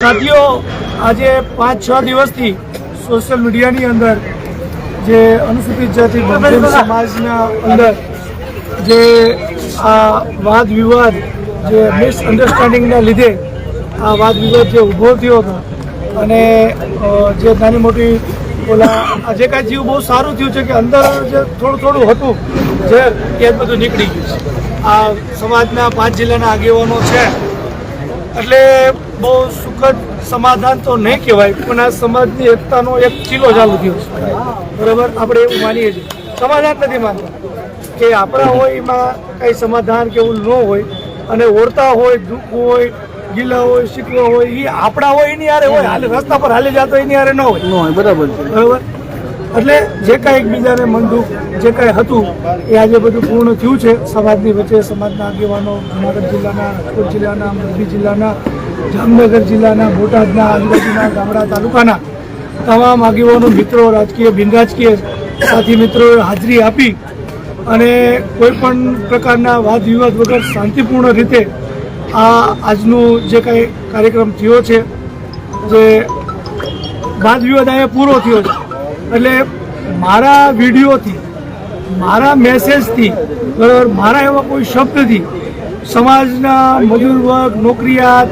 સાથીઓ, આજે 5-6 દિવસથી સોશિયલ મીડિયાની અંદર જે અનુસૂચિત જાતિ બહુજન સમાજના અંદર જે આ વાદ વિવાદ જે મિસઅન્ડરસ્ટેન્ડિંગના લીધે આ વાદ વિવાદ જે ઊભો થયો હતો અને જે નાની મોટી ઓલા આજે કાંઈ જીવ બહુ સારું થયું છે કે અંદર જે થોડું હતું જે એ બધું નીકળી ગયું છે. આ સમાજના 5 જિલ્લાના આગેવાનો છે એટલે બહુ સુખદ સમાધાન તો નહીં કહેવાય, પણ આ સમાજની એકતાનો એક ચીલો ચાલુ થયો છે. બરાબર, આપણે એવું માનીએ છીએ. સમાધાન નથી માનતા કે આપણા હોય એમાં કંઈ સમાધાન કે એવું ન હોય, અને ઓળતા હોય, દુઃખ હોય, ગીલા હોય, શીખવા હોય, એ આપણા હોય એની હારે હોય, રસ્તા પર હાલી જતો એની હારે ન હોય. બરાબર છે. બરાબર, એટલે જે કાંઈ એકબીજાને મન દુઃખ જે કાંઈ હતું એ આજે બધું પૂર્ણ થયું છે. સમાજની વચ્ચે સમાજના આગેવાનો જુનાગઢ જિલ્લાના, રાજકોટ જિલ્લાના, મોરબી જિલ્લાના, જામનગર જિલ્લાના, બોટાદના, આજુબાજુના ગામડા તાલુકાના તમામ આગેવાનો, મિત્રો, રાજકીય બિનરાજકીય સાથી મિત્રોએ હાજરી આપી અને કોઈ પણ પ્રકારના વાદ વિવાદ વગર શાંતિપૂર્ણ રીતે આજનું જે કાંઈ કાર્યક્રમ થયો છે, જે વાદ વિવાદ અહીંયા પૂરો થયો છે. એટલે મારા વિડીયોથી, મારા મેસેજથી, બરાબર, મારા એવા કોઈ શબ્દથી સમાજના મજૂર વર્ગ, નોકરિયાત,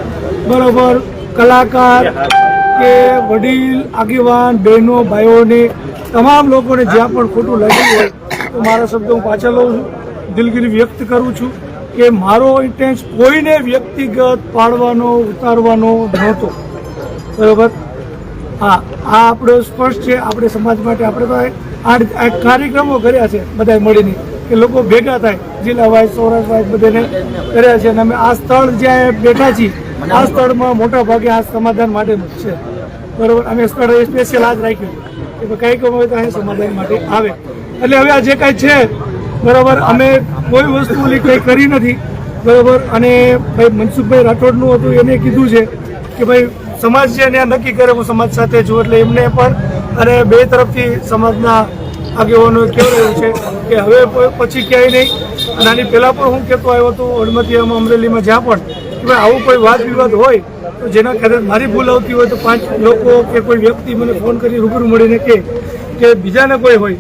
બરાબર, કલાકાર કે વડીલ આગેવાન બહેનો ભાઈઓને તમામ લોકોને જ્યાં પણ ખોટું લાગ્યું હોય તો મારા શબ્દો હું પાછા લઉં છું. દિલગીરી વ્યક્ત કરું છું કે મારો ઇન્ટેન્સ કોઈને વ્યક્તિગત પાડવાનો, ઉતારવાનો નહોતો. બરાબર, હા, આ આપણો સ્પષ્ટ છે. આપણે સમાજ માટે આપણે તો આ કાર્યક્રમો કર્યા છે બધા મળીને કે લોકો ભેગા થાય, જિલ્લા વાઇઝ, સૌરાષ્ટ્ર વાઇઝ બધાને કર્યા છે. અને અમે આ સ્થળ જ્યાં બેઠા છીએ આ સ્થળમાં મોટા ભાગે આ સમાધાન માટેનું જ છે. બરાબર, અમે સ્થળ સ્પેશિયલ આ જ રાખ્યું છે કે કંઈક હોય તો અહીં સમાધાન માટે આવે. એટલે હવે આ જે કાંઈ છે, બરાબર, અમે કોઈ વસ્તુ કંઈ કરી નથી. બરાબર, અને ભાઈ મનસુખભાઈ રાઠોડનું હતું, એને કીધું છે કે ભાઈ સમાજ છે એને નક્કી કરે, હું સમાજ સાથે છું. એટલે એમને પણ અને બે તરફથી સમાજના આગેવાનોએ કહેવાયું છે કે હવે પછી ક્યાંય નહીં. અને આની પહેલાં પણ હું કહેતો આવ્યો હતો હળમતિયામાં, અમરેલીમાં, જ્યાં પણ કે ભાઈ આવું કોઈ વાદ વિવાદ હોય તો જેના કદાચ મારી ભૂલ આવતી હોય તો 5 લોકો કે કોઈ વ્યક્તિ મને ફોન કરી રૂબરૂ મળીને કે બીજાને કોઈ હોય,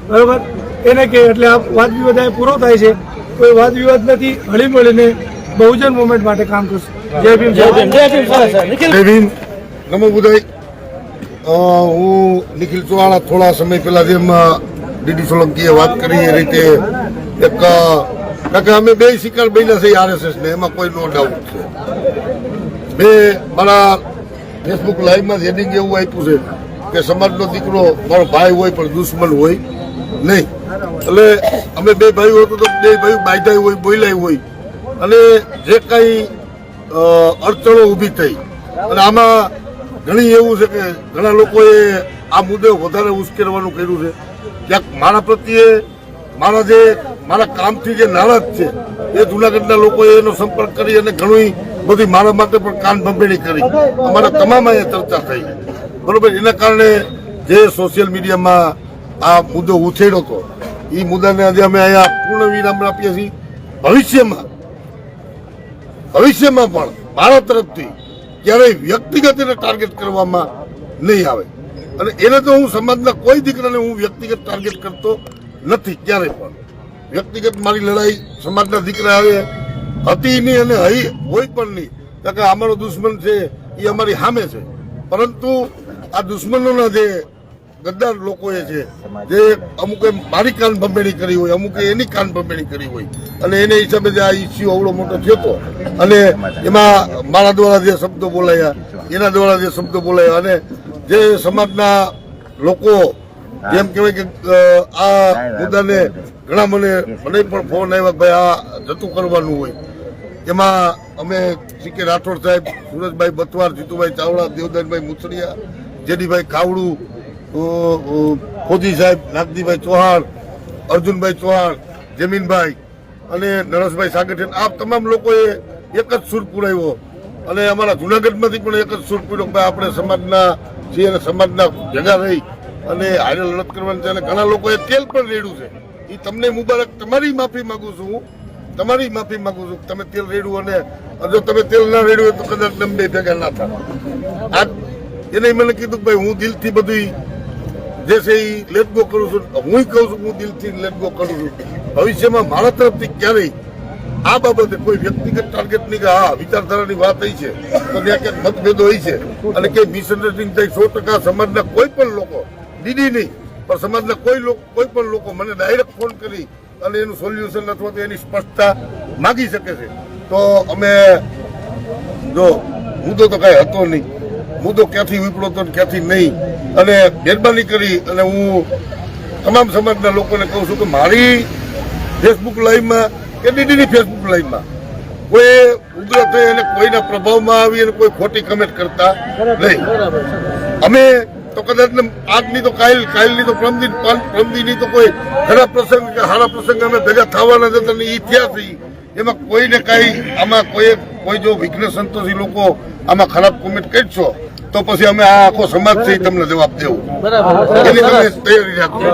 બરાબર, એને કે એટલે આ વાદ વિવાદ અહીં પૂરો થાય છે. કોઈ વાદ વિવાદ નથી, હળી મળીને બહુજન મુવમેન્ટ માટે કામ કરશું. જય ભીમ, જય ભીમ, જય ભીમ, જય ભીમ, નમો બુદ્ધાય. હું નિખિલ ચૌહાણ. થોડા સમય પહેલા જેમ ડીડી સોલંકીએ વાત કરી એ રીતે એક અમે બે શિકાર બન્યા છે RSS ને, એમાં કોઈ નો ડાઉટ છે. મેં મારા ફેસબુક લાઈવમાં હેડિંગ એવું આપ્યું છે કે સમાજનો દીકરો મારો ભાઈ હોય પણ દુશ્મન હોય નહીં. એટલે અમે બે ભાઈઓ હતો તો બે ભાઈઓ બાંધ્યા હોય, બોલાય હોય, અને જે કાંઈ અડચણો ઊભી થઈ અને આમાં ઘણી એવું છે કે ઘણા લોકોએ આ મુદ્દે વધારે ઉશ્કેરવાનું કર્યું છે. ક્યાંક મારા પ્રત્યે મારા કામથી જે નારાજ છે એ જુનાગઢના લોકોએ એનો સંપર્ક કરી અને ઘણી બધી મારા માટે પણ કાન ભંભેણી કરી. અમારા તમામ અહીંયા ચર્ચા થઈ. બરોબર, એના કારણે જે સોશિયલ મીડિયામાં આ મુદ્દો ઉછેર્યો હતો એ મુદ્દાને આજે અમે અહીંયા પૂર્ણ વિરામ આપીએ છીએ. ભવિષ્યમાં પણ મારા તરફથી ક્યારેય વ્યક્તિગત એને ટાર્ગેટ કરવામાં નહીં આવે. અને એને તો હું સમાજના કોઈ દીકરાને હું વ્યક્તિગત ટાર્ગેટ કરતો નથી ક્યારેય પણ. વ્યક્તિગત મારી લડાઈ સમાજના દીકરા આવે હતી નહીં અને હોય પણ નહીં. કારણ કે અમારો દુશ્મન છે એ અમારી સામે છે, પરંતુ આ દુશ્મનોના જે ગદ્દાર લોકોએ છે, જે અમુકે મારી કાન ભંભેણી કરી હોય, અમુકે એની કાન ભંભેણી કરી હોય, અને એને હિસાબે જે આ ઇસ્યુ અવડો મોટો થયો અને એમાં મારા દ્વારા જે શબ્દો બોલાયા, એના દ્વારા જે શબ્દો બોલાયા, અને જે સમાજના લોકો જેમ કહેવાય કે આ મુદ્દાને ઘણા મને પણ ફોન આવ્યા ભાઈ આ જતું કરવાનું હોય. એમાં અમે CK રાઠોડ સાહેબ, સુરજભાઈ બથવાર, જીતુભાઈ ચાવડા, દેવદાનભાઈ મુસળિયા, જેડીભાઈ ખાવડું, ફોજી સાહેબ, નાગજીભાઈ ચૌહાણ, અર્જુનભાઈ ચૌહાણ, જમીનભાઈ અને નરેશભાઈ સાગઠિયા, આ તમામ લોકોએ એક જ સૂર પુરાવ્યો. અને અમારા જુનાગઢમાંથી પણ એક જ સૂર પૂર્યો કે આપણે સમાજના છીએ અને સમાજના ભેગા રહી અને હારે લડત કરવાની છે. અને ઘણા લોકોએ તેલ પણ રેડ્યું છે. એ તમને મુબારક, તમારી માફી માંગુ છું હું તમારી માફી માંગુ છું. તમે તેલ રેડ્યું અને જો તમે તેલ ના રેડ્યું હોય તો કદાચ તમે બે ભેગા ના થાય. આ એને મને કીધું કે ભાઈ હું દિલથી બધું જે છે એ લેટ ગો કરું છું. હું કહું છું હું દિલથી લેટ ગો કરું છું. ભવિષ્યમાં મારા તરફથી ક્યારેય આ બાબતે કોઈ વ્યક્તિગત ટાર્ગેટ નહીં કે હા વિચારધારાની વાત થઈ છે તો ત્યાં ક્યાંક મતભેદો હોય છે અને કે મિસઅન્ડરસ્ટેન્ડિંગ થઈ 100% સમાજના કોઈ પણ લોકો દીદી નહીં પણ સમાજના કોઈ પણ લોકો મને ડાયરેક્ટ ફોન કરી અને એનું સોલ્યુશન અથવા તો એની સ્પષ્ટતા માગી શકે છે. તો અમે જો મુદ્દો તો કાંઈ હતો નહીં, મુદ્દો ક્યાંથી વિપડો હતો ક્યાંથી નહીં. અને મહેરબાની કરી અને હું તમામ સમાજના લોકોને કહું છું કે મારી ફેસબુક લાઈવમાં કે ડીડીની ફેસબુક લાઈવમાં કોઈ ઉગ્ર થઈ અને કોઈના પ્રભાવમાં આવી અને કોઈ ખોટી કમેન્ટ કરતા નહીં. અમે તો કદાચ આજની તો કાલની તો પ્રમદીની તો કોઈ ખરાબ પ્રસંગ કે સારા પ્રસંગ અમે ભેગા થવાના જ હતા ને એ થયા છે. એમાં કોઈને કાંઈ આમાં કોઈ જો વિઘ્ન સંતોષી લોકો આમાં ખરાબ કોમેન્ટ કરશો તો પછી અમે આ આખો સમાજ છે તમને જવાબ દેવું એની તમે તૈયારી રાખજો.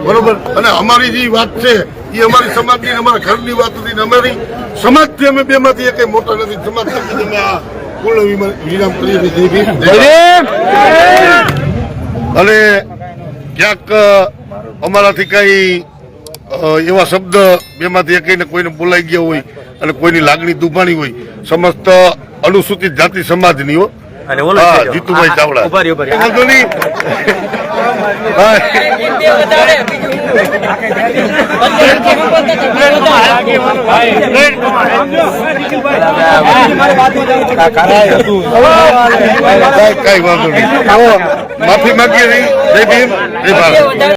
બરોબર. અને અમારી જે વાત છે એ અમારી સમાજની અમારા ઘરની વાત હતી ને અમારી સમાજથી અમે બેમાંથી એક મોટા નથી. સમાજ થકી અમે આ પૂર્ણ વિરામ કરીએ છીએ. અને ક્યાંક અમારાથી કઈ એવા શબ્દ બેમાંથી એકને કોઈને બોલાઈ ગયા હોય અને કોઈની લાગણી દુભાણી હોય સમસ્ત અનુસૂચિત જાતિ સમાજની હો. હા, જીતુભાઈ ચાવડા વાંધો નહીં. કઈ વાંધો નહીં. માફી માંગીએ નહીં. જય ભીમ, જય ભારત.